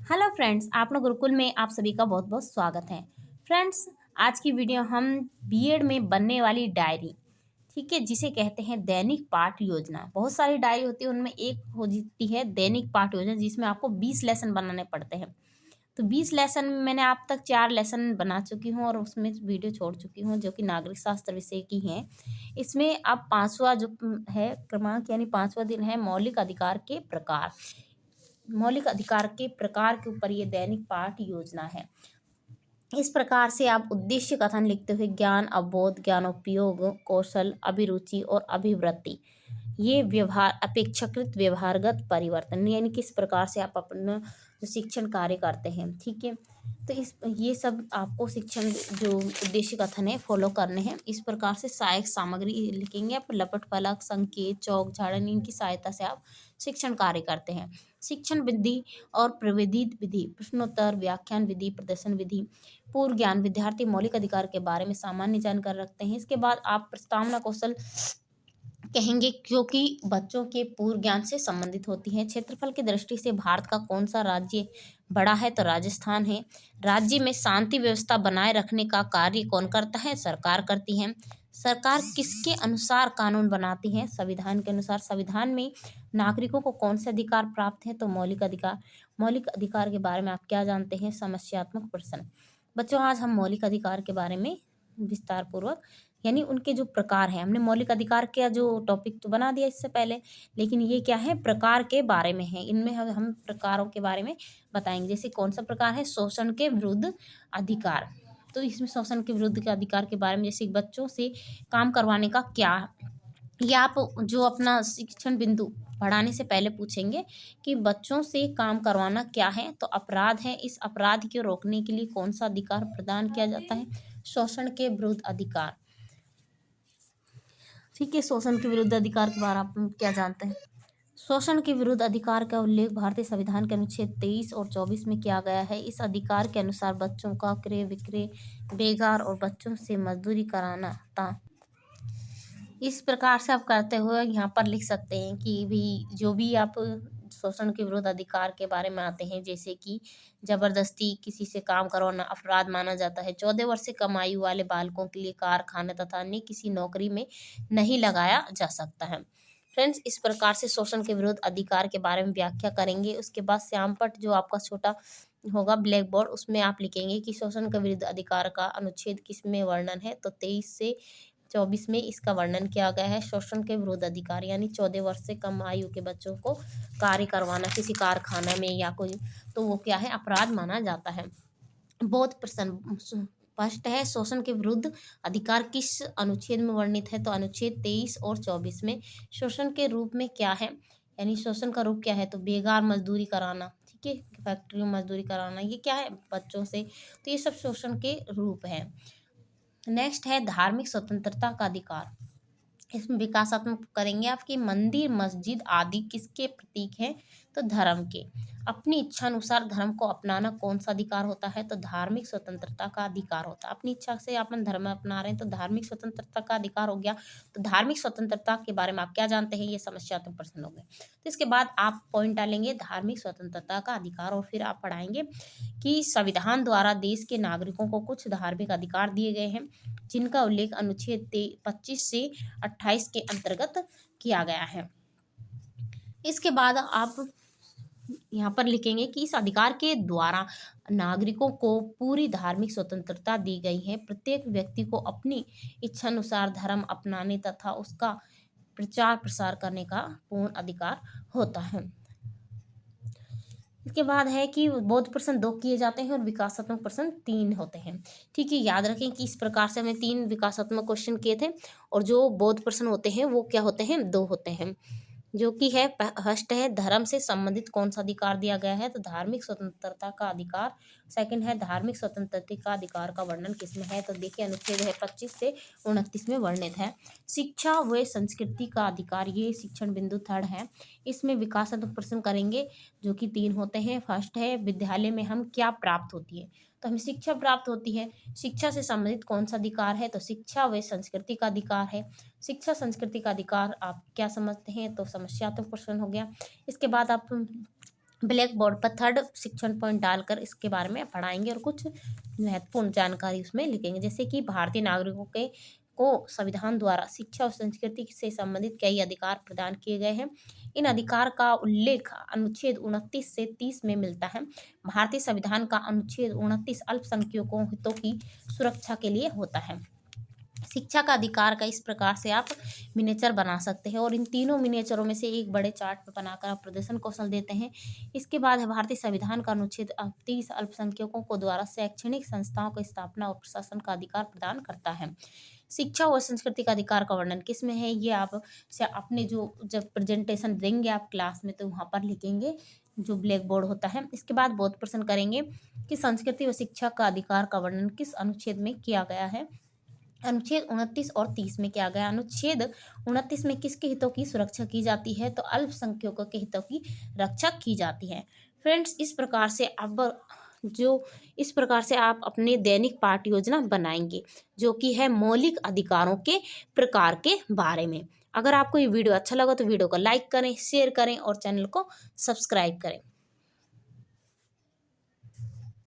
Hello friends, आपने गुरुकुल में आप सभी का बहुत बहुत स्वागत है। फ्रेंड्स, आज की वीडियो हम बीएड में बनने वाली डायरी, ठीक है, जिसे कहते हैं दैनिक पाठ योजना। बहुत सारी डायरी होती है, उनमें एक होती है दैनिक पाठ योजना, जिसमें आपको 20 लेसन बनाने पड़ते हैं। तो 20 लेसन में मैंने आप तक 4 लेसन बना चुकी हूँ और उसमें वीडियो छोड़ चुकी हूँ, जो कि नागरिक शास्त्र विषय की हैं। इसमें अब पांचवा जो है क्रमांक, यानी पांचवा दिन है मौलिक अधिकार के प्रकार। मौलिक अधिकार के प्रकार के ऊपर ये दैनिक पाठ योजना है। इस प्रकार से आप उद्देश्य कथन लिखते हुए ज्ञान अवबोध, ज्ञानोपयोग, कौशल, अभिरुचि और अभिवृत्ति, ये व्यवहार अपेक्षाकृत व्यवहारगत परिवर्तन, यानी किस प्रकार से आप अपना जो शिक्षण कार्य करते हैं, ठीक है। तो इस ये सब आपको शिक्षण जो उद्देश्य कथन है फॉलो करने हैं। इस प्रकार से सहायक सामग्री लिखेंगे आप, लपट फलक, संकेत, चौक झाड़न, इनकी सहायता से आप शिक्षण कार्य करते हैं। शिक्षण विधि और प्रविधित विधि, प्रश्नोत्तर, व्याख्यान विधि, प्रदर्शन विधि, पूर्व ज्ञान, विद्यार्थी मौलिक अधिकार के बारे में सामान्य जानकारी रखते हैं। इसके बाद आप प्रस्तावना कौशल कहेंगे, क्योंकि बच्चों के पूर्व ज्ञान से संबंधित होती हैं। क्षेत्रफल की दृष्टि से भारत का कौन सा राज्य बड़ा है, तो राजस्थान है। राज्य में शांति व्यवस्था बनाए रखने का कार्य कौन करता है, सरकार करती है। सरकार किसके अनुसार कानून बनाती है, संविधान के अनुसार। संविधान में नागरिकों को कौन से अधिकार प्राप्त है, तो मौलिक अधिकार। मौलिक अधिकार के बारे में आप क्या जानते हैं, समस्यात्मक प्रश्न। बच्चों, आज हम मौलिक अधिकार के बारे में विस्तार पूर्वक, यानी उनके जो प्रकार हैं, हमने मौलिक अधिकार का जो टॉपिक तो बना दिया इससे पहले, लेकिन ये क्या है, प्रकार के बारे में है। इनमें हम प्रकारों के बारे में बताएंगे। जैसे कौन सा प्रकार है, शोषण के विरुद्ध अधिकार। तो इसमें शोषण के विरुद्ध के अधिकार के बारे में, जैसे बच्चों से काम करवाने का क्या, या आप जो अपना शिक्षण बिंदु पढ़ाने से पहले पूछेंगे कि बच्चों से काम करवाना क्या है, तो अपराध है। इस अपराध को रोकने के लिए कौन सा अधिकार प्रदान किया जाता है, शोषण के विरुद्ध अधिकार, ठीक है। शोषण के विरुद्ध अधिकार के बारे में आप क्या जानते हैं। शोषण के विरुद्ध अधिकार का उल्लेख भारतीय संविधान के अनुच्छेद 23 और 24 में किया गया है। इस अधिकार के अनुसार बच्चों का क्रय विक्रय, बेगार और बच्चों से मजदूरी कराना था। इस प्रकार से आप करते हुए यहाँ पर लिख सकते हैं कि भी जो भी आप शोषण के विरुद्ध अधिकार के बारे में आते हैं, जैसे कि जबरदस्ती किसी से काम करवाना अपराध माना जाता है। 14 वर्ष से कम आयु वाले बालकों के लिए कारखाने तथा अन्य किसी नौकरी में नहीं लगाया जा सकता है। फ्रेंड्स, इस प्रकार से शोषण के विरुद्ध अधिकार के बारे में व्याख्या करेंगे। उसके बाद श्यामपट्ट जो आपका छोटा होगा ब्लैक बोर्ड, उसमें आप लिखेंगे कि शोषण के विरुद्ध अधिकार का अनुच्छेद किस में वर्णन है, तो 23 से 24 में इसका वर्णन किया गया है। शोषण के विरुद्ध अधिकार, यानी 14 वर्ष से कम आयु के बच्चों को कार्य करवाना किसी कारखाना में या कोई, तो वो क्या है, अपराध माना जाता है। बहुत प्रश्न स्पष्ट है। शोषण के विरुद्ध अधिकार किस अनुच्छेद में वर्णित है, तो अनुच्छेद 23 और 24 में। शोषण के रूप में क्या है, यानी शोषण का रूप क्या है, तो बेगार मजदूरी कराना, ठीक है, फैक्ट्री में मजदूरी कराना, ये क्या है, बच्चों से। तो ये सब शोषण के रूप है। नेक्स्ट है धार्मिक स्वतंत्रता का अधिकार। इसमें विकासात्मक करेंगे आपकी मंदिर मस्जिद आदि किसके प्रतीक हैं, तो धर्म के। अपनी इच्छा अनुसार धर्म को अपनाना कौन सा अधिकार होता है, तो धार्मिक स्वतंत्रता का अधिकार होता है। अपनी इच्छा से अपन धर्म अपना रहे हैं तो धार्मिक स्वतंत्रता का अधिकार हो गया। तो धार्मिक स्वतंत्रता के बारे में आप क्या जानते हैं, ये समस्यात्मक प्रश्न हो गए। तो इसके बाद आप पॉइंट डालेंगे धार्मिक स्वतंत्रता का अधिकार, और फिर आप पढ़ाएंगे कि संविधान द्वारा देश के नागरिकों को कुछ धार्मिक अधिकार दिए गए हैं, जिनका उल्लेख अनुच्छेद 25 से 28 के अंतर्गत किया गया है। इसके बाद आप यहाँ पर लिखेंगे कि इस अधिकार के द्वारा नागरिकों को पूरी धार्मिक स्वतंत्रता दी गई है। प्रत्येक व्यक्ति को अपनी इच्छानुसार धर्म अपनाने तथा उसका प्रचार प्रसार करने का पूर्ण अधिकार होता है। इसके बाद है कि बौद्ध प्रश्न 2 किए जाते हैं और विकासात्मक प्रश्न 3 होते हैं, ठीक है। याद रखें कि इस प्रकार से हमने 3 विकासात्मक क्वेश्चन किए थे, और जो बौद्ध प्रश्न होते हैं वो क्या होते हैं, 2 होते हैं, जो कि है फर्स्ट है धर्म से संबंधित कौन सा अधिकार दिया गया है, तो धार्मिक स्वतंत्रता का अधिकार। सेकंड है धार्मिक स्वतंत्रता का अधिकार का वर्णन किसमें है, तो देखिए अनुच्छेद है 25 से 29 में वर्णित है। शिक्षा व संस्कृति का अधिकार, ये शिक्षण बिंदु थर्ड है। इसमें विकासात्मक प्रश्न करेंगे, जो कि 3 होते हैं। फर्स्ट है विद्यालय में हम क्या प्राप्त होती है, तो हमें शिक्षा प्राप्त होती है। शिक्षा से संबंधित कौन सा अधिकार है, तो शिक्षा व संस्कृति का अधिकार है। शिक्षा संस्कृति का अधिकार आप क्या समझते हैं, तो समस्यात्मक प्रश्न हो गया। इसके बाद आप ब्लैक बोर्ड पर थर्ड शिक्षण पॉइंट डालकर इसके बारे में पढ़ाएंगे और कुछ महत्वपूर्ण जानकारी उसमें लिखेंगे, जैसे कि भारतीय नागरिकों के को संविधान द्वारा शिक्षा और संस्कृति से संबंधित कई अधिकार प्रदान किए गए हैं। इन अधिकार का उल्लेख अनुच्छेद 29 से 30 में मिलता है। भारतीय संविधान का अनुच्छेद 29 अल्पसंख्यकों हितों की सुरक्षा के लिए होता है। शिक्षा का अधिकार का इस प्रकार से आप मिनिएचर बना सकते हैं और इन तीनों मिनिएचरों में से एक बड़े चार्ट पर बनाकर आप प्रदर्शन कौशल देते हैं। इसके बाद है भारतीय संविधान का अनुच्छेद 30 अल्पसंख्यकों को द्वारा शैक्षणिक संस्थाओं की स्थापना और प्रशासन का अधिकार प्रदान करता है। शिक्षा और संस्कृति का अधिकार का वर्णन किस में है, ये आप से अपने जो जब प्रेजेंटेशन देंगे आप क्लास में तो वहाँ पर लिखेंगे, जो ब्लैक बोर्ड होता है। इसके बाद बहुत प्रश्न करेंगे कि संस्कृति व शिक्षा का अधिकार का वर्णन किस अनुच्छेद में किया गया है। अनुच्छेद 29 और 30 में किया गया। अनुच्छेद 29 में किसके हितों की सुरक्षा की जाती है, तो अल्पसंख्यकों के हितों की रक्षा की जाती है। फ्रेंड्स, इस प्रकार से आप अपने दैनिक पाठ योजना बनाएंगे, जो कि है मौलिक अधिकारों के प्रकार के बारे में। अगर आपको ये वीडियो अच्छा लगा तो वीडियो को लाइक करें, शेयर करें और चैनल को सब्सक्राइब करें।